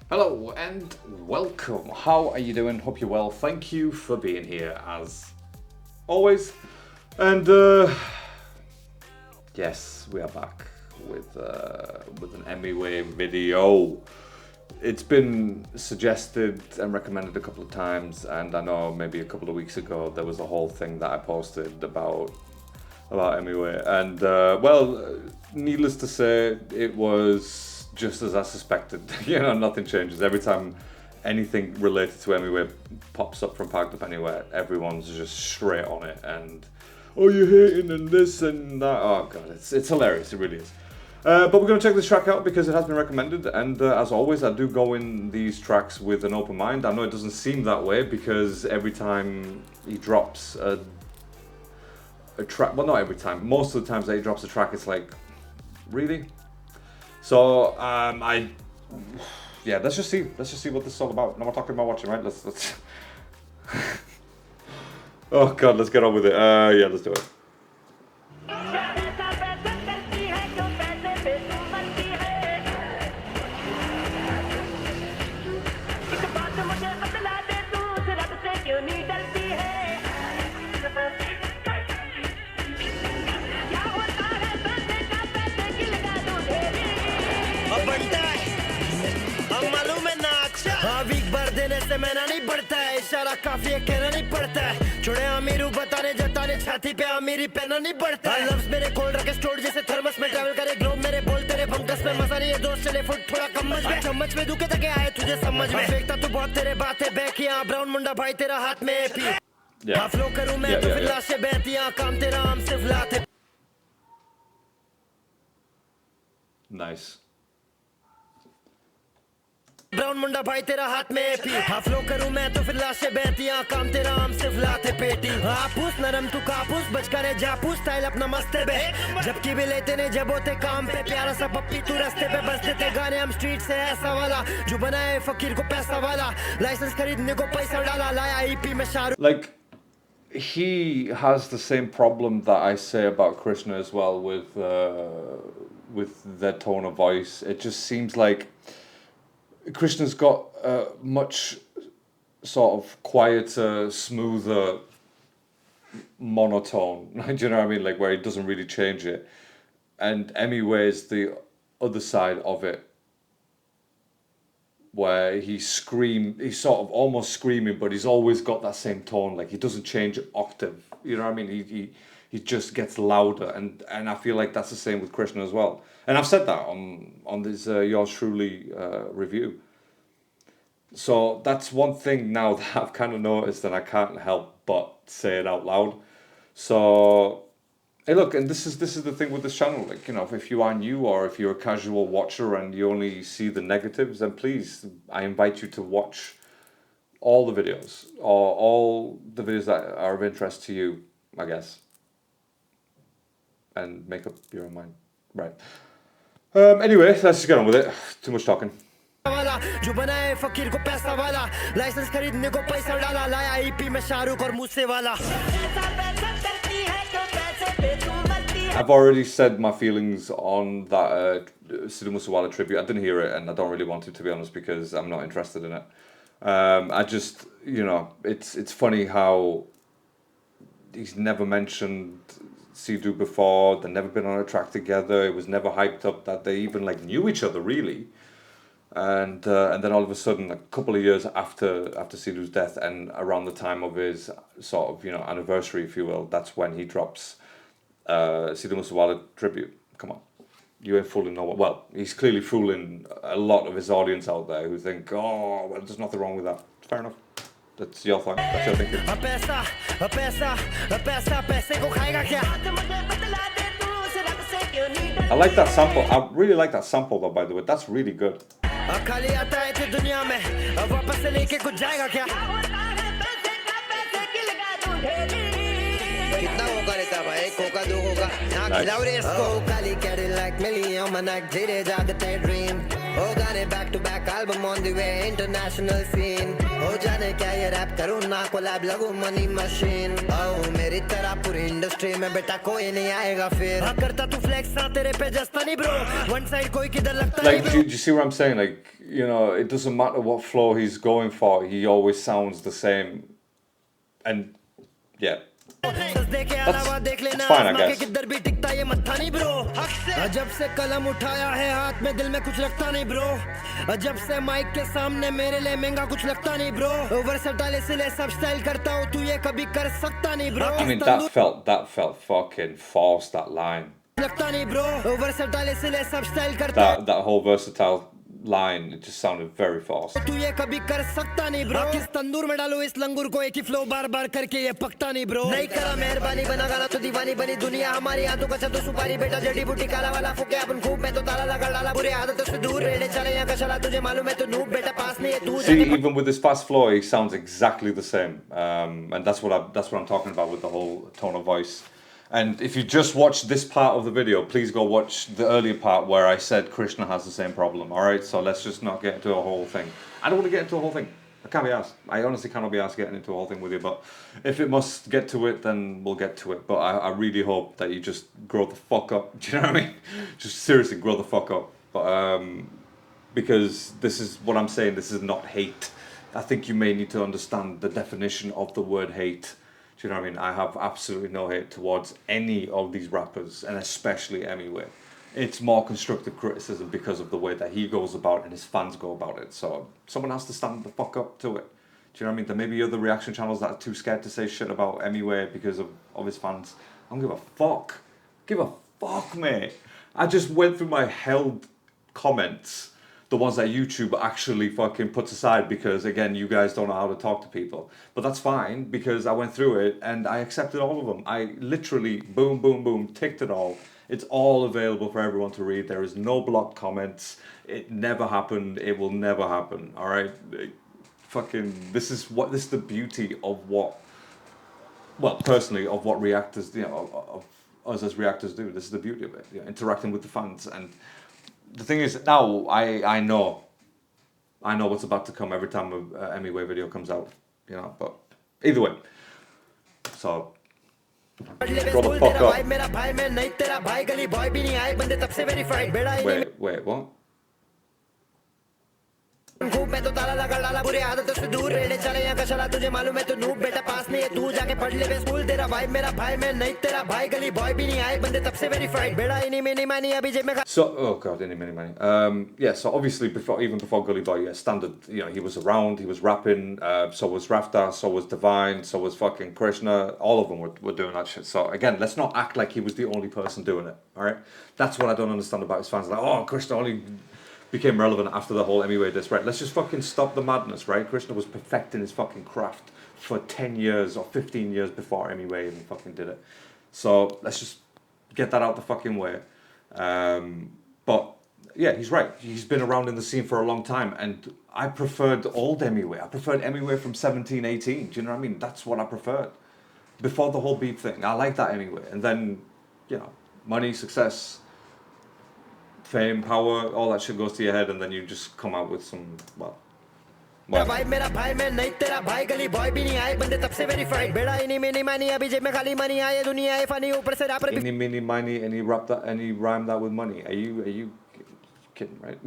Hello and welcome. How are you doing? Hope you're well. Thank you for being here as always. And yes, we are back with an Emiway video. It's been suggested and recommended a couple of times, and I know maybe a couple of weeks ago there was a whole thing that I posted about Emiway, and well, needless to say, it was just as I suspected. Nothing changes. Every time anything related to Emiway pops up from Parked Up Anywhere, everyone's just straight on it and, oh, you're hating and this and that. Oh god, it's hilarious, it really is. But we're going to check this track out because it has been recommended, and as always, I do go in these tracks with an open mind. I know it doesn't seem that way because every time he drops a track, well, not every time, most of the times that he drops a track, it's like, really? So let's just see what this is all about. No more talking about watching, right? Let's oh god, let's get on with it. Yeah, let's do it. मैंने नहीं बढ़ता है इशारा काफी है कहना नहीं पड़ता है छोड़े अमीरू बताने जताने छाती पे अमीरी पहना नहीं बढ़ता है लफ्ज मेरे कोल्ड रखे स्टोर जैसे थर्मस में ट्रैवल करे ग्लोब मेरे बोल तेरे भंकस में मजा नहीं है दोस्त चले फुट थोड़ा कम में चम्मच में दुखे तक आए तुझे समझ में देखता तू बहुत तेरे बातें बैक यहाँ ब्राउन मुंडा भाई तेरा हाथ में पी फ्लो करूं मैं तो फिर लाशें बहती यहाँ काम तेरा हम सिर्फ लाते Nice. ब्राउन मुंडा भाई तेरा हाथ में पी फ्लो करूं मैं तो फिर लाशें बहती काम तेरा हम सिर्फ लाते पेटी आपूस नरम तू कापूस बच करे जापूस स्टाइल अपना मस्ते बे जबकि भी लेते ने जब होते काम पे प्यारा सा पप्पी तू रास्ते पे बजते थे गाने हम स्ट्रीट से ऐसा वाला जो बनाए फकीर को पैसा वाला लाइसेंस खरीदने को पैसा डाला लाया ईपी में Shahrukh Like, he has the same problem that I say about Krishna as well with their tone of voice. It just seems like Krishna's got a much sort of quieter, smoother monotone. Do you know what I mean? Like where he doesn't really change it. And Emiway is the other side of it, where he's sort of almost screaming, but he's always got that same tone. Like he doesn't change octave. You know what I mean? He just gets louder, and I feel like that's the same with Krishna as well. And I've said that on this yours truly review. So that's one thing now that I've kind of noticed, and I can't help but say it out loud. So hey, look, and this is the thing with this channel. Like, if you are new or if you're a casual watcher and you only see the negatives, then please, I invite you to watch all the videos or all the videos that are of interest to you, I guess, and make up your own mind. Right. Anyway, let's just get on with it. Too much talking. जो बनाए फकीर को पैसा वाला licence खरीदने को पैसा डाला लाया ईपी में शाहरुख और मुझसे वाला I've already said my feelings on that Sidhu Moosewala tribute. I didn't hear it, and I don't really want to be honest, because I'm not interested in it. I just, it's funny how he's never mentioned Sidhu before. They've never been on a track together. It was never hyped up that they even knew each other really. And then all of a sudden, a couple of years after Sidhu's death, and around the time of his sort of anniversary, if you will, that's when he drops Sidhu Moosewala tribute. Come on, you ain't fooling no one. Well, he's clearly fooling a lot of his audience out there who think, oh, well, there's nothing wrong with that. Fair enough. That's your thing. That's your thinking. I like that sample. I really like that sample though, by the way. That's really good. कितना होगा रहता भाई Coca दो होगा ना खिलाओ रे इसको काली कैडिलैक मिलियन मनक धीरे जागते ड्रीम हो गाने back to back album on the way international scene हो जाने क्या ये रैप करूं ना कोलैब लगूं मनी मशीन ओ मेरी तरह पूरी इंडस्ट्री में बेटा कोई नहीं आएगा फिर हाँ करता तू फ्लेक्स ना तेरे पे जस्ता नहीं ब्रो वन साइड कोई किधर लगता नहीं Like, do you see what I'm saying? Like, you know, it doesn't matter what flow he's going for, he always sounds the same. And yeah, that's fine, I guess. जब से कलम उठाया है हाथ में दिल में कुछ रखता नहीं ब्रो जब से माइक के सामने मेरे लिए महंगा कुछ लगता नहीं ब्रो वर्सेटाइल इसलिए सब स्टाइल करता हूँ तू ये कभी कर सकता नहीं bro I mean, that felt fucking false, that line. लगता नहीं ब्रो वर्सेटाइल इसलिए सब स्टाइल करता That whole versatile line, it just sounded very false. तू ये कभी कर सकता नहीं ब्रो किस तंदूर में डालो इस लंगूर को एक ही फ्लो बार बार करके ये पकता नहीं ब्रो नहीं करा मेहरबानी बना गाना तो दीवानी बनी दुनिया हमारी आंखों का तो सुपारी बेटा जड़ी बूटी काला वाला फूके अपन खूब मैं तो ताला लगा डाला बुरे आदतों से दूर रहने चले यहाँ का चला तुझे मालूम है तो नूब बेटा पास नहीं है तू See, even with this fast flow, he sounds exactly the same, and that's what I'm talking about with the whole tone of voice. And if you just watch this part of the video, please go watch the earlier part where I said Krishna has the same problem. All right, so let's just not get into a whole thing. I don't want to get into a whole thing. I can't be asked. I honestly cannot be asked getting into a whole thing with you. But if it must get to it, then we'll get to it. But I really hope that you just grow the fuck up. Do you know what I mean? Just seriously grow the fuck up. But because this is what I'm saying. This is not hate. I think you may need to understand the definition of the word hate. Do you know what I mean? I have absolutely no hate towards any of these rappers, and especially Emiway. It's more constructive criticism because of the way that he goes about and his fans go about it. So someone has to stand the fuck up to it. Do you know what I mean? There may be other reaction channels that are too scared to say shit about Emiway because of his fans. I don't give a fuck. Give a fuck, mate. I just went through my held comments, the ones that YouTube actually fucking puts aside because, again, you guys don't know how to talk to people. But that's fine because I went through it and I accepted all of them. I literally, boom, boom, boom, ticked it all. It's all available for everyone to read. There is no blocked comments. It never happened. It will never happen. All right? This is the beauty of what, well, personally, of what reactors, you know, of us as reactors do. This is the beauty of it, you know, interacting with the fans. And the thing is, now I know what's about to come every time an Emiway video comes out, you know. But either way, so grow the fuck up. Wait, what? खूब मैं तो ताला लगा डाला बुरे आदतों से दूर रहने चले यहाँ का चला तुझे मालूम है तो नूब बेटा पास नहीं है तू जाके पढ़ ले बे स्कूल तेरा भाई मेरा भाई मैं नहीं तेरा भाई गली बॉय भी नहीं आए बंदे तब से वेरीफाइड बेड़ा इन्हीं में नहीं मानी अभी जेब में So, oh god, any many money. Yeah, so obviously even before Gully Boy, yeah, standard, you know, he was around, he was rapping, so was Rafta, so was Divine, so was fucking Krishna, all of them were doing that shit. So again, let's not act like he was the only person doing it, alright? That's what I don't understand about his fans, like, oh, Krishna only became relevant after the whole Emiway diss, right? Let's just fucking stop the madness, right? Krishna was perfecting his fucking craft for 10 years or 15 years before Emiway even fucking did it. So let's just get that out the fucking way. But yeah, he's right. He's been around in the scene for a long time, and I preferred old Emiway. I preferred Emiway from 17, 18. Do you know what I mean? That's what I preferred. Before the whole beef thing, I like that Emiway. And then, you know, money, success, fame, power, all that shit goes to your head, and then you just come out with some, well. भाई मेरा भाई मैं नहीं तेरा भाई गली boy भी नहीं आए बंदे तब से वेरीफाइड बेड़ा इन्हीं में नहीं मानी अभी जेब में खाली मनी आए दुनिया है फनी ऊपर से wrapper Any mini money, any rhyme that with money? Are you kidding, right?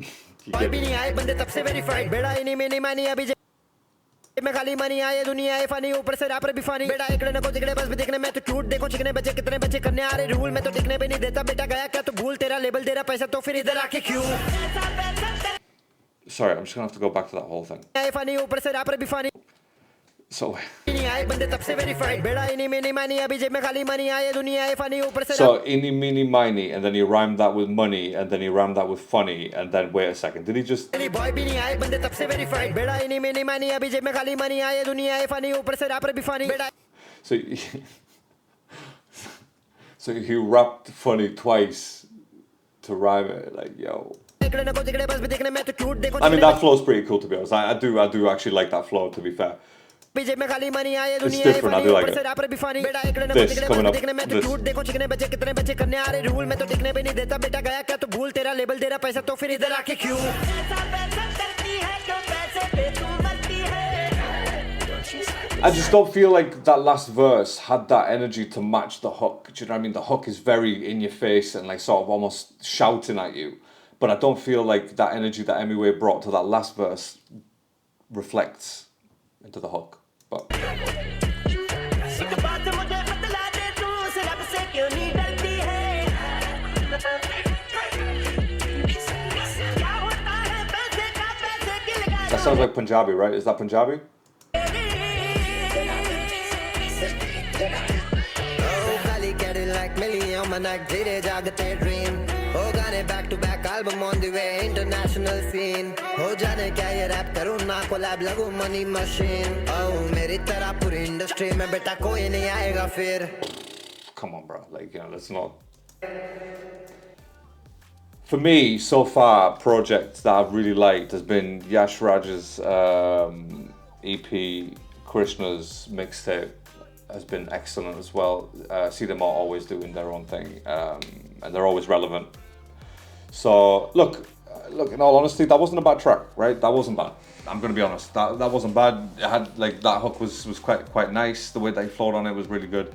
Boy भी नहीं आए बंदे तब से वेरीफाइड बेड़ा इन्हीं में नहीं मानी अभी जेब में खाली मनी आए दुनिया है फनी ऊपर से रैपर भी फनी बेटा एकड़े न को तिकड़े बस भी देखने मैं तो टूट देखो चिकने बच्चे कितने बच्चे करने आ रहे रूल मैं तो टिकने भी नहीं देता बेटा गया क्या तो भूल तेरा लेबल दे रहा पैसा तो फिर इधर आके क्यों Sorry, I'm just gonna have to go back to that whole thing. So any mini miny, and then he rhymed that with money, and then he rhymed that with funny, and then wait a second, did he just? So so he rapped funny twice to rhyme it, like yo. I mean, that flow's pretty cool, to be honest. I do actually like that flow, to be fair. It's different, I do like it. This coming up, I just don't feel like that last verse had that energy to match the hook. Do you know what I mean? The hook is very in your face and like sort of almost shouting at you. but I don't feel like that energy that Emiway brought to that last verse reflects into the hook. But that sounds like Punjabi, right? Is that Punjabi? Back to back album on the way, international scene. हो जाने क्या ये rap करूँ ना collab लगूँ money machine. Oh मेरी तरह पूरी industry में बेटा कोई नहीं आएगा फिर. Come on, bro. Like, you know, let's not. For me, so far, projects that I've really liked has been Yash Raj's EP, Krishna's mixtape has been excellent as well. See them all always doing their own thing, and they're always relevant. So look, in all honesty, that wasn't a bad track, right? That wasn't bad. I'm gonna be honest. That wasn't bad. It had, like, that hook was quite nice. The way that he flowed on it was really good.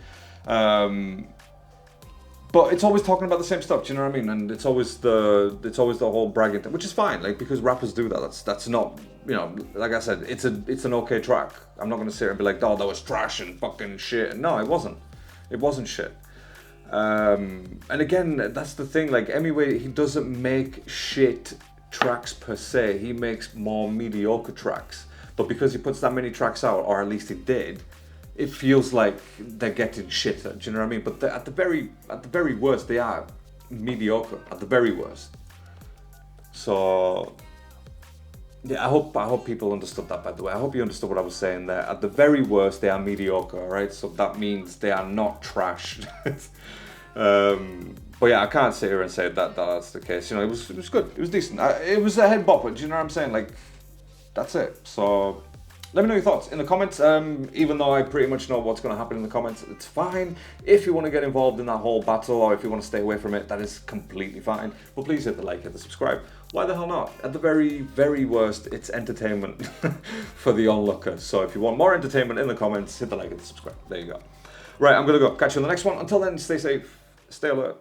But it's always talking about the same stuff. Do you know what I mean? And it's always the whole bragging thing, which is fine. Like, because rappers do that. That's not, you know. Like I said, it's an okay track. I'm not gonna sit here and be like, oh, that was trash and fucking shit. No, it wasn't. It wasn't shit. And again, that's the thing, like, Emiway, he doesn't make shit tracks per se, he makes more mediocre tracks, but because he puts that many tracks out, or at least he did, it feels like they're getting shit, do you know what I mean? But at the very worst, they are mediocre, at the very worst. So yeah, I hope people understood that, by the way. I hope you understood what I was saying there. At the very worst, they are mediocre, right? So that means they are not trash. But yeah, I can't sit here and say that that's the case. You know, it was good. It was decent. It was a head bopper. Do you know what I'm saying? Like, that's it. So let me know your thoughts in the comments. Even though I pretty much know what's going to happen in the comments, it's fine. If you want to get involved in that whole battle, or if you want to stay away from it, that is completely fine. But please hit the like, hit the subscribe. Why the hell not? At the very, very worst, it's entertainment for the onlookers. So if you want more entertainment in the comments, hit the like and the subscribe. There you go. Right, I'm going to go. Catch you on the next one. Until then, stay safe, stay alert.